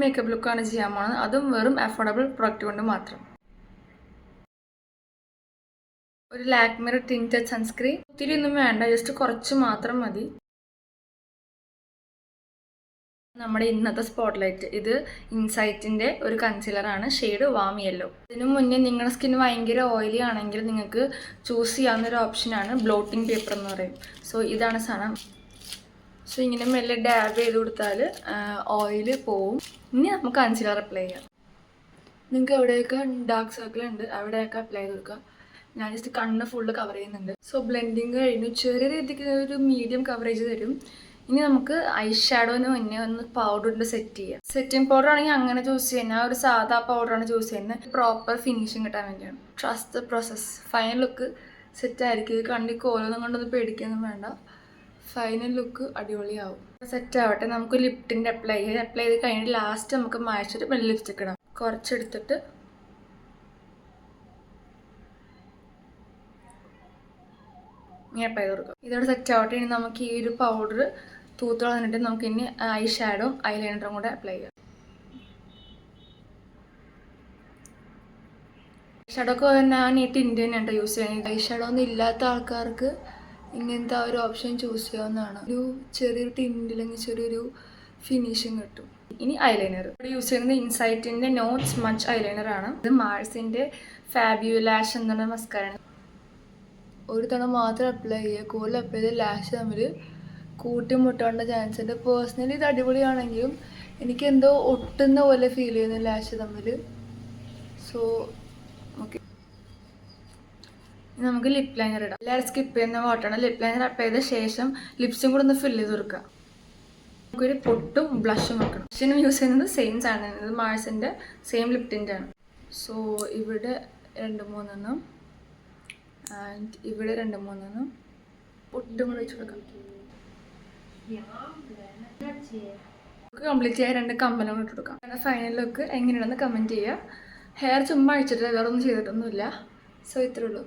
Makeup ലുക്കാണ് ചെയ്യാൻ പോകുന്നത്. അതും വെറും അഫോർഡബിൾ പ്രൊഡക്റ്റ് കൊണ്ട് മാത്രം. ഒരു ലാക്മിയുടെ ടിൻറ്റഡ് സൺസ്ക്രീൻ. ഒത്തിരി ഒന്നും വേണ്ട, ജസ്റ്റ് കുറച്ച് മാത്രം മതി. നമ്മുടെ ഇന്നത്തെ സ്പോട്ട്ലൈറ്റ് ഇത് ഇൻസൈറ്റിൻ്റെ ഒരു കൺസീലറാണ്, ഷെയ്ഡ് വാം യെല്ലോ. ഇതിനു മുന്നേ നിങ്ങളുടെ സ്കിൻ ഭയങ്കര ഓയിലി ആണെങ്കിൽ നിങ്ങൾക്ക് ചൂസ് ചെയ്യാവുന്ന ഒരു ഓപ്ഷനാണ് ബ്ലോട്ടിംഗ് പേപ്പർ എന്ന് പറയും. സോ ഇതാണ് സാധനം. സോ ഇങ്ങനെ മെല്ലെ ഡാബ് ചെയ്ത് കൊടുത്താൽ ഓയിൽ പോവും. ഇനി നമുക്ക് കൺസീലർ അപ്ലൈ ചെയ്യാം. നിങ്ങൾക്ക് എവിടെയൊക്കെ ഡാർക്ക് സർക്കിൾ ഉണ്ട് അവിടെയൊക്കെ അപ്ലൈ ചെയ്ത് കൊടുക്കുക. ഞാൻ ജസ്റ്റ് കണ്ണ് ഫുള്ള് കവർ ചെയ്യുന്നുണ്ട്. സോ ബ്ലെൻഡിങ് കഴിഞ്ഞു, ചെറിയ രീതിക്ക് ഒരു മീഡിയം കവറേജ് തരും. ഇനി നമുക്ക് ഐ ഷാഡോന് മുന്നേ ഒന്ന് പൗഡറിൻ്റെ സെറ്റ് ചെയ്യാം. സെറ്റിംഗ് പൗഡർ ആണെങ്കിൽ അങ്ങനെ ചൂസ് ചെയ്യുന്നത്, ഞാൻ ഒരു സാധാ പൗഡറാണ് ചൂസ് ചെയ്യുന്നത്. പ്രോപ്പർ ഫിനിഷിങ് കിട്ടാൻ വേണ്ടിയാണ്. Trust the process. Final look set ആയിരിക്കും. ഇത് കണ്ടിക്ക് ഓരോന്നും കൊണ്ടൊന്നും പേടിക്കൊന്നും വേണ്ട. Final look അടിപൊളിയാവും. സെറ്റ് ആവട്ടെ. നമുക്ക് ലിപ്റ്റിൻ്റെ അപ്ലൈ ചെയ്ത് കഴിഞ്ഞിട്ട് ലാസ്റ്റ് നമുക്ക് മായ്ച്ചിട്ട് പിന്നെ ലിപ്സ്റ്റിക് ഇടാം. കുറച്ചെടുത്തിട്ട് ഇങ്ങനെ അപ്ലൈ ചെയ്ത് കൊടുക്കാം. ഇതോടെ സെറ്റ് ആവട്ടെ. ഇനി നമുക്ക് ഈ ഒരു പൗഡർ തൂത്ത് കളഞ്ഞിട്ട് നമുക്ക് ഇനി ഐ ഷാഡോയും ഐലൈനറും കൂടെ അപ്ലൈ ചെയ്യാം. ഐ ഷാഡോ ഒക്കെ ഞാൻ ഈ ടിൻറ്റ് തന്നെയാണ് യൂസ് ചെയ്യുന്നത്. ഐ ഷാഡോ ഒന്നും ഇല്ലാത്ത ആൾക്കാർക്ക് ഇങ്ങനത്തെ ഒരു ഓപ്ഷൻ ചൂസ് ചെയ്യാവുന്നതാണ്. ഒരു ചെറിയൊരു ടിൻറ്റ് അല്ലെങ്കിൽ ചെറിയൊരു ഫിനിഷിങ് കിട്ടും. ഇനി ഐലൈനർ ഇവിടെ യൂസ് ചെയ്യുന്നത് ഇൻസൈറ്റിൻ്റെ നോ സ്മച്ച് ഐലൈനറാണ്. ഇത് മാർസിൻ്റെ ഫാബ്യുലാഷ് എന്നുള്ള മസ്കാരയാണ്. ഒരു തവണ മാത്രം അപ്ലൈ ചെയ്യുക. കൂടുതൽ അപ്ലൈ ചെയ്ത് ലാഷ് തമ്മിൽ കൂട്ടിമുട്ടാനുള്ള ചാൻസ് ഉണ്ട്. പേഴ്സണലി ഇത് അടിപൊളിയാണെങ്കിലും എനിക്ക് എന്തോ ഒട്ടുന്ന പോലെ ഫീൽ ചെയ്യുന്നു ലാഷ് തമ്മിൽ. സോ ഓക്കെ, നമുക്ക് ലിപ് ലൈനർ ഇടാം. എല്ലാവരും സ്കിപ്പ് ചെയ്യുന്ന വാട്ടാണ്. ലിപ് ലൈനർ അപ്ലൈ ചെയ്ത ശേഷം ലിപ്സും കൂടെ ഒന്ന് ഫില്ല് ചെയ്ത് കൊടുക്കുക. നമുക്കൊരു പൊട്ടും ബ്ലഷും വെക്കണം. ബ്ലഷിനും യൂസ് ചെയ്യുന്നത് സെയിം സാധനം, ഇത് മാർസിൻ്റെ സെയിം ലിപ് ടിൻ്റ് ആണ്. സോ ഇവിടെ 2-3 ആൻഡ് ഇവിടെ 2-3 പൊട്ടും കൂടെ വെച്ച് കൊടുക്കാം. കംപ്ലീറ്റ് ചെയ്യാൻ 2 കമ്മലും കൂടെ ഇട്ട് കൊടുക്കാം. അങ്ങനെ ഫൈനൽ ലുക്ക് എങ്ങനെയാണെന്ന് കമൻറ്റ് ചെയ്യുക. ഹെയർ ചുമ്മാ അഴിച്ചിട്ടില്ല, വേറെ ഒന്നും ചെയ്തിട്ടൊന്നുമില്ല. സോ ഇത്രേ ഉള്ളൂ.